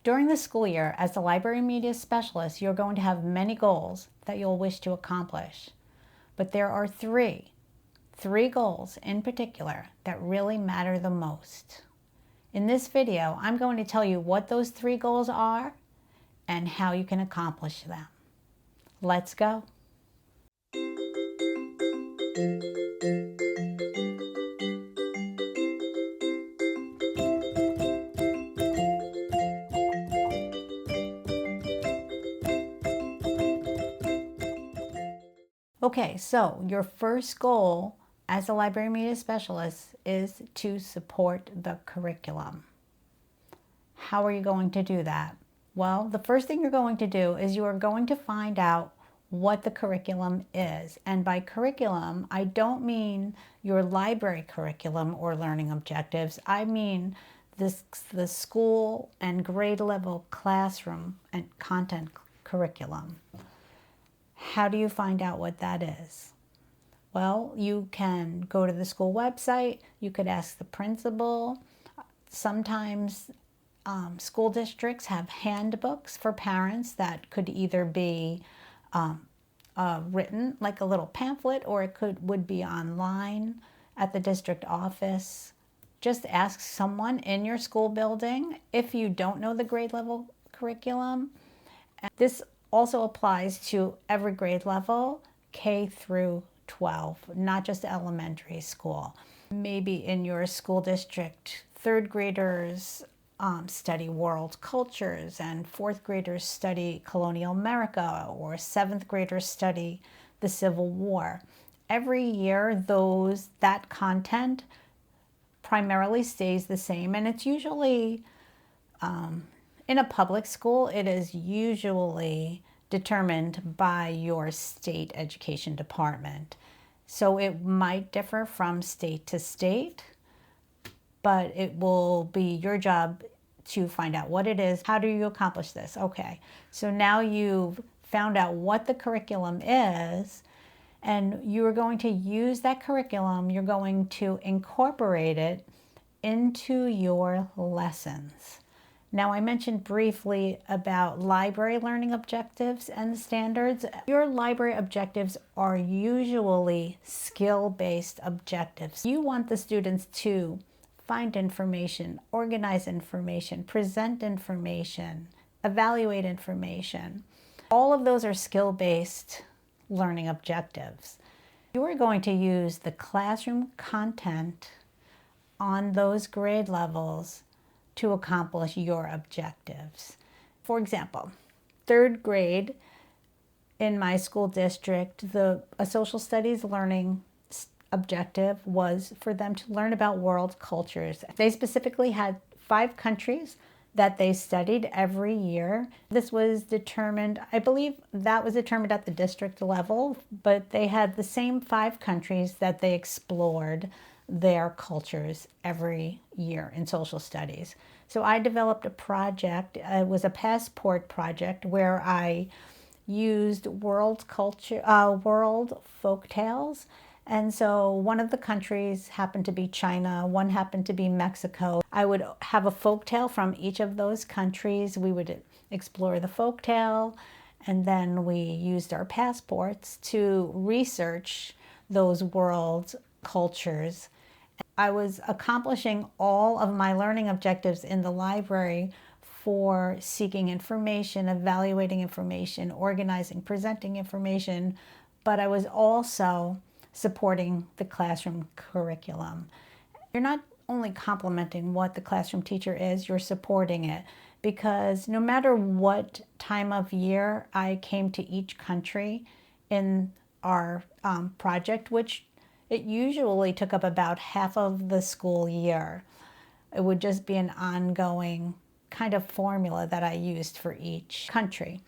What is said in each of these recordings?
During the school year, as the library media specialist, you're going to have many goals that you'll wish to accomplish. But there are three goals in particular that really matter the most. In this video, I'm going to tell you what those three goals are and how you can accomplish them. Let's go. Okay, so your first goal as a library media specialist is to support the curriculum. How are you going to do that? Well, the first thing you're going to do is you are going to find out what the curriculum is. And by curriculum, I don't mean your library curriculum or learning objectives. I mean the school and grade level classroom and content curriculum. How do you find out what that is? Well, you can go to the school website. You could ask the principal. Sometimes school districts have handbooks for parents that could either be written like a little pamphlet, or it would be online at the district office. Just ask someone in your school building if you don't know the grade level curriculum. And this also applies to every grade level, K through 12, not just elementary school. Maybe in your school district, third graders study world cultures, and fourth graders study colonial America, or seventh graders study the Civil War. Every year, that content primarily stays the same, and it's usually in a public school, it is usually determined by your state education department. So it might differ from state to state, but it will be your job to find out what it is. How do you accomplish this? Okay, so now you've found out what the curriculum is, and you are going to use that curriculum, you're going to incorporate it into your lessons. Now, I mentioned briefly about library learning objectives and standards. Your library objectives are usually skill-based objectives. You want the students to find information, organize information, present information, evaluate information. All of those are skill-based learning objectives. You are going to use the classroom content on those grade levels to accomplish your objectives. For example, third grade in my school district, a social studies learning objective was for them to learn about world cultures. They specifically had 5 countries that they studied every year. This was determined, I believe that was determined at the district level, but they had the same 5 countries that they explored their cultures every year in social studies. So I developed a project. It was a passport project where I used world folk tales. And so one of the countries happened to be China, one happened to be Mexico. I would have a folk tale from each of those countries. We would explore the folk tale, and then we used our passports to research those world cultures. I was accomplishing all of my learning objectives in the library for seeking information, evaluating information, organizing, presenting information, but I was also supporting the classroom curriculum. You're not only complementing what the classroom teacher is, you're supporting it, because no matter what time of year I came to each country in our project, which it usually took up about half of the school year. It would just be an ongoing kind of formula that I used for each country.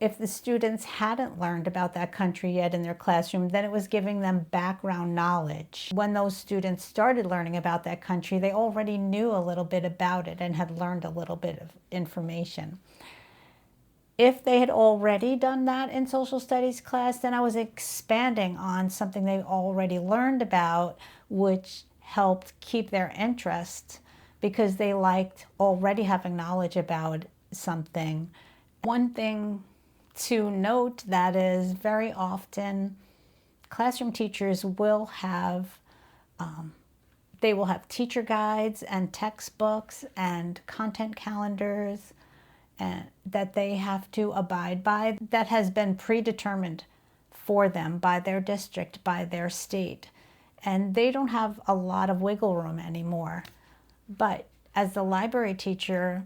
If the students hadn't learned about that country yet in their classroom, then it was giving them background knowledge. When those students started learning about that country, they already knew a little bit about it and had learned a little bit of information. If they had already done that in social studies class, then I was expanding on something they already learned about, which helped keep their interest because they liked already having knowledge about something. One thing to note that is very often classroom teachers will have they will have teacher guides and textbooks and content calendars and that they have to abide by that has been predetermined for them by their district, by their state. And they don't have a lot of wiggle room anymore. But as the library teacher,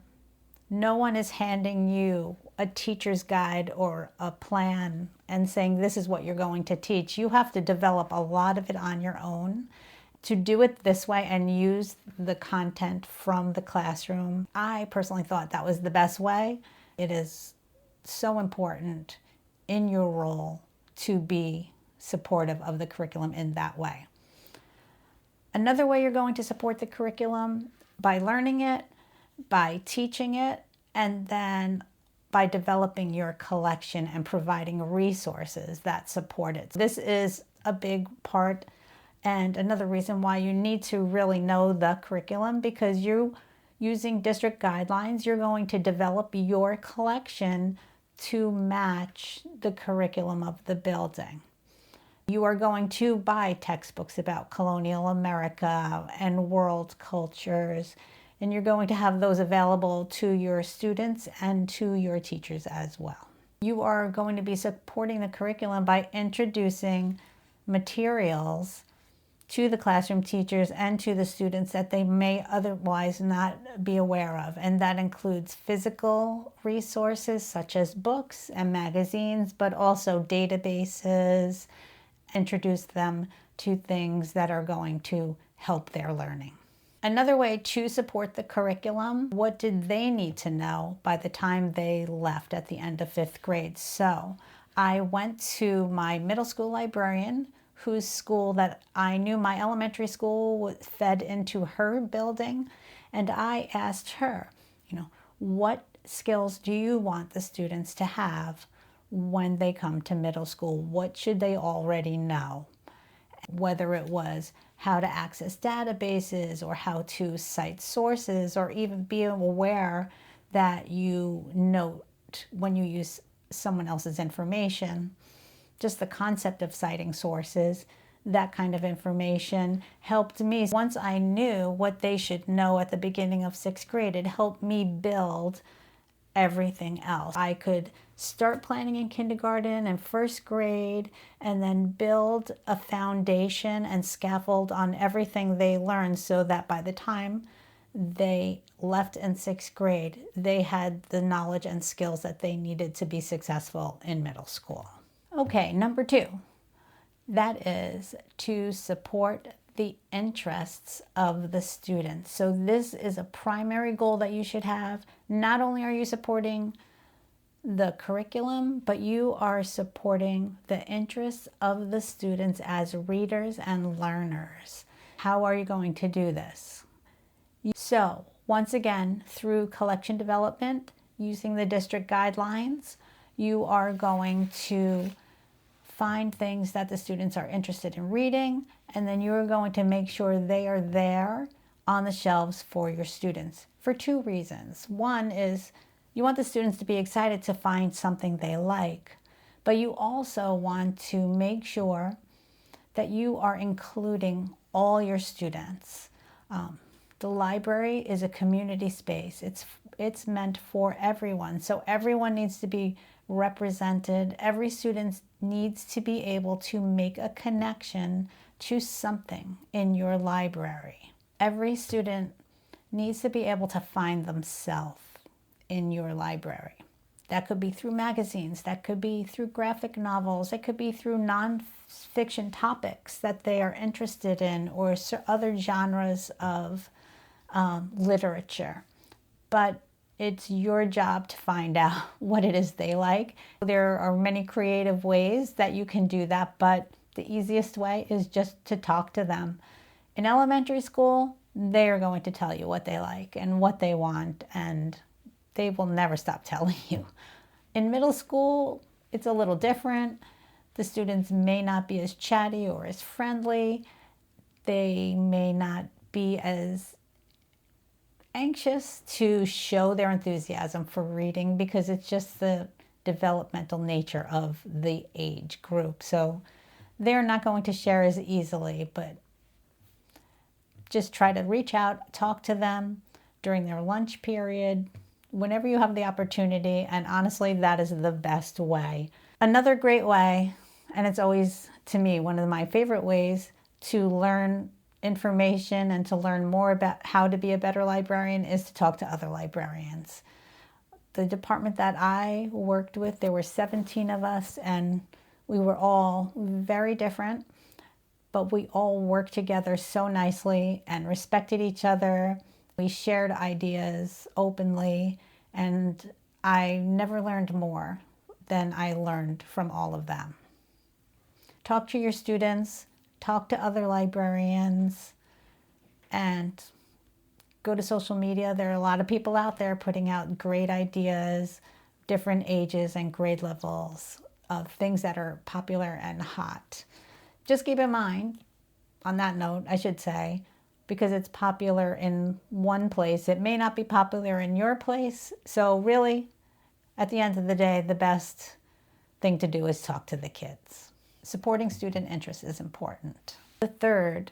no one is handing you a teacher's guide or a plan and saying this is what you're going to teach. You have to develop a lot of it on your own. To do it this way and use the content from the classroom, I personally thought that was the best way. It is so important in your role to be supportive of the curriculum in that way. Another way you're going to support the curriculum, by learning it, by teaching it, and then by developing your collection and providing resources that support it. This is a big part and another reason why you need to really know the curriculum, because you using district guidelines, you're going to develop your collection to match the curriculum of the building. You are going to buy textbooks about colonial America and world cultures, and you're going to have those available to your students and to your teachers as well. You are going to be supporting the curriculum by introducing materials to the classroom teachers and to the students that they may otherwise not be aware of. And that includes physical resources such as books and magazines, but also databases. Introduce them to things that are going to help their learning. Another way to support the curriculum, what did they need to know by the time they left at the end of 5th grade? So I went to my middle school librarian, whose school that I knew my elementary school was fed into her building. And I asked her, what skills do you want the students to have when they come to middle school? What should they already know? Whether it was how to access databases or how to cite sources, or even be aware that you note when you use someone else's information. Just the concept of citing sources, that kind of information helped me. Once I knew what they should know at the beginning of 6th grade, it helped me build everything else. I could start planning in kindergarten and 1st grade and then build a foundation and scaffold on everything they learned, so that by the time they left in 6th grade, they had the knowledge and skills that they needed to be successful in middle school. Okay, number 2, that is to support the interests of the students. So this is a primary goal that you should have. Not only are you supporting the curriculum, but you are supporting the interests of the students as readers and learners. How are you going to do this? So once again, through collection development, using the district guidelines, you are going to find things that the students are interested in reading, and then you're going to make sure they are there on the shelves for your students for 2 reasons. One is you want the students to be excited to find something they like, but you also want to make sure that you are including all your students. The library is a community space. It's meant for everyone, so everyone needs to be represented. Every student needs to be able to make a connection to something in your library. Every student needs to be able to find themselves in your library. That could be through magazines, that could be through graphic novels, it could be through non-fiction topics that they are interested in, or other genres of literature. But it's your job to find out what it is they like. There are many creative ways that you can do that, but the easiest way is just to talk to them. In elementary school, they are going to tell you what they like and what they want, and they will never stop telling you. In middle school, it's a little different. The students may not be as chatty or as friendly. They may not be as anxious to show their enthusiasm for reading because it's just the developmental nature of the age group. So they're not going to share as easily, but just try to reach out, talk to them during their lunch period, whenever you have the opportunity. And honestly, that is the best way. Another great way, and it's always, to me, one of my favorite ways to learn information and to learn more about how to be a better librarian, is to talk to other librarians. The department that I worked with, there were 17 of us, and we were all very different, but we all worked together so nicely and respected each other. We shared ideas openly, and I never learned more than I learned from all of them. Talk to your students, talk to other librarians, and go to social media. There are a lot of people out there putting out great ideas, different ages and grade levels of things that are popular and hot. Just keep in mind, on that note, I should say, because it's popular in one place, it may not be popular in your place. So really, at the end of the day, the best thing to do is talk to the kids. Supporting student interest is important. The third,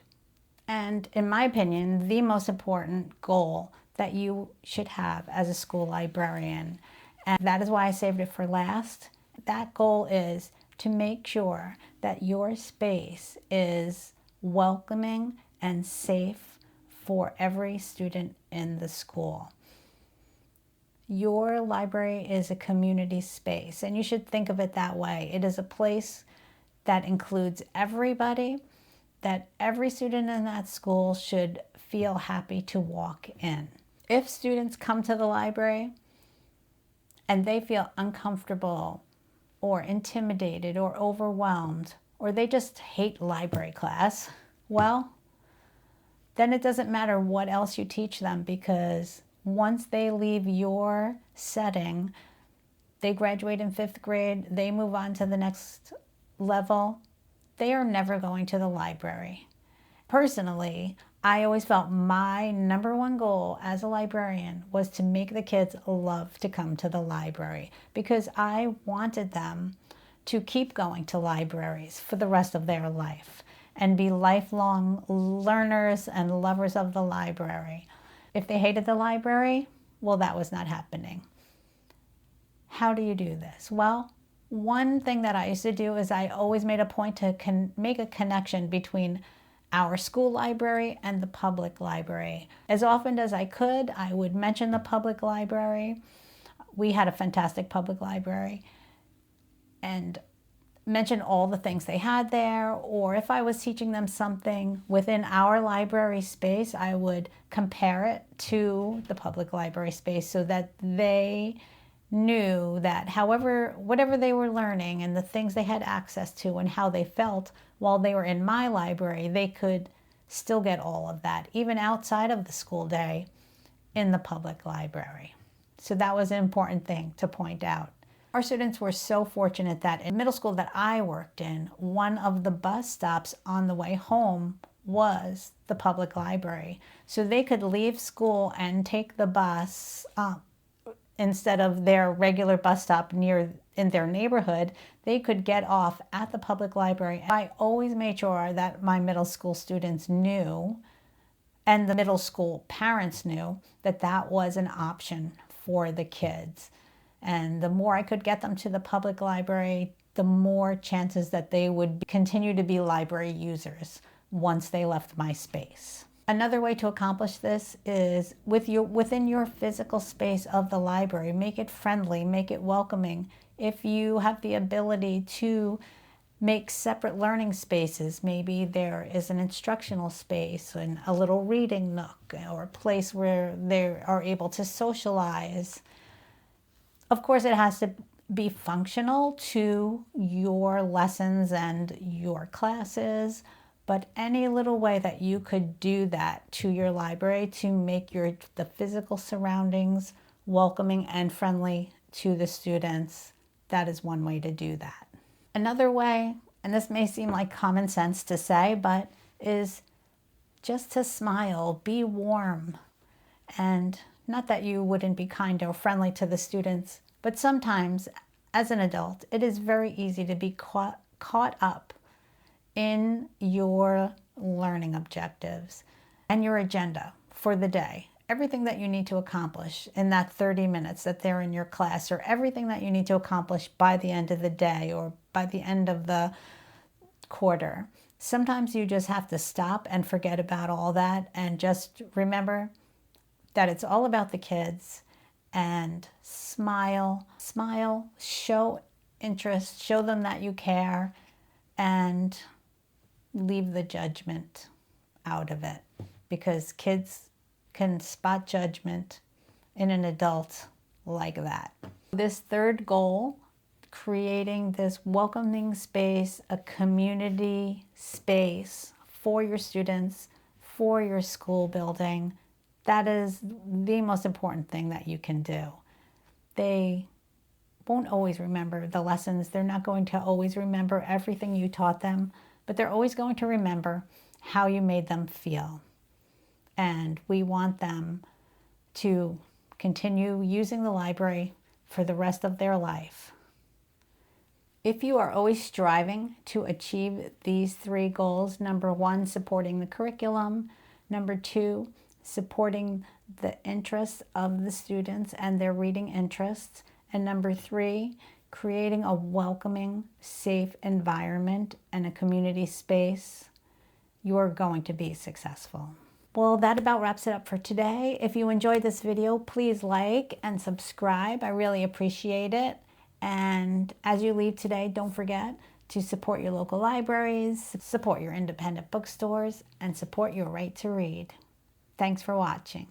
and in my opinion, the most important goal that you should have as a school librarian, and that is why I saved it for last, that goal is to make sure that your space is welcoming and safe for every student in the school. Your library is a community space, and you should think of it that way. It is a place that includes everybody, that every student in that school should feel happy to walk in. If students come to the library and they feel uncomfortable or intimidated or overwhelmed, or they just hate library class, well, then it doesn't matter what else you teach them, because once they leave your setting, they graduate in 5th grade, they move on to the next level, they are never going to the library. Personally, I always felt my number one goal as a librarian was to make the kids love to come to the library, because I wanted them to keep going to libraries for the rest of their life and be lifelong learners and lovers of the library. If they hated the library, well, that was not happening. How do you do this? Well, one thing that I used to do is I always made a point to make a connection between our school library and the public library. As often as I could, I would mention the public library. We had a fantastic public library, and mention all the things they had there. Or if I was teaching them something within our library space, I would compare it to the public library space so that they knew that whatever they were learning and the things they had access to and how they felt while they were in my library, they could still get all of that, even outside of the school day, in the public library. So that was an important thing to point out. Our students were so fortunate that in middle school that I worked in, one of the bus stops on the way home was the public library. So they could leave school and take the bus instead of their regular bus stop in their neighborhood. They could get off at the public library. I always made sure that my middle school students knew, and the middle school parents knew, that that was an option for the kids. And the more I could get them to the public library, the more chances that they would continue to be library users once they left my space. Another way to accomplish this is within your physical space of the library. Make it friendly, make it welcoming. If you have the ability to make separate learning spaces, maybe there is an instructional space and a little reading nook, or a place where they are able to socialize. Of course, it has to be functional to your lessons and your classes, but any little way that you could do that to your library to make the physical surroundings welcoming and friendly to the students, that is one way to do that. Another way, and this may seem like common sense to say, but is just to smile, be warm, And not that you wouldn't be kind or friendly to the students, but sometimes as an adult, it is very easy to be caught up in your learning objectives and your agenda for the day. Everything that you need to accomplish in that 30 minutes that they're in your class, or everything that you need to accomplish by the end of the day or by the end of the quarter. Sometimes you just have to stop and forget about all that and just remember that it's all about the kids, and smile, show interest, show them that you care, and leave the judgment out of it, because kids can spot judgment in an adult like that. This third goal, creating this welcoming space, a community space for your students, for your school building, that is the most important thing that you can do. They won't always remember the lessons. They're not going to always remember everything you taught them, but they're always going to remember how you made them feel. And we want them to continue using the library for the rest of their life. If you are always striving to achieve these three goals, number one, supporting the curriculum, number two, supporting the interests of the students and their reading interests, and number three, creating a welcoming, safe environment and a community space, you're going to be successful. Well, that about wraps it up for today. If you enjoyed this video, please like and subscribe. I really appreciate it. And as you leave today, don't forget to support your local libraries, support your independent bookstores, and support your right to read. Thanks for watching.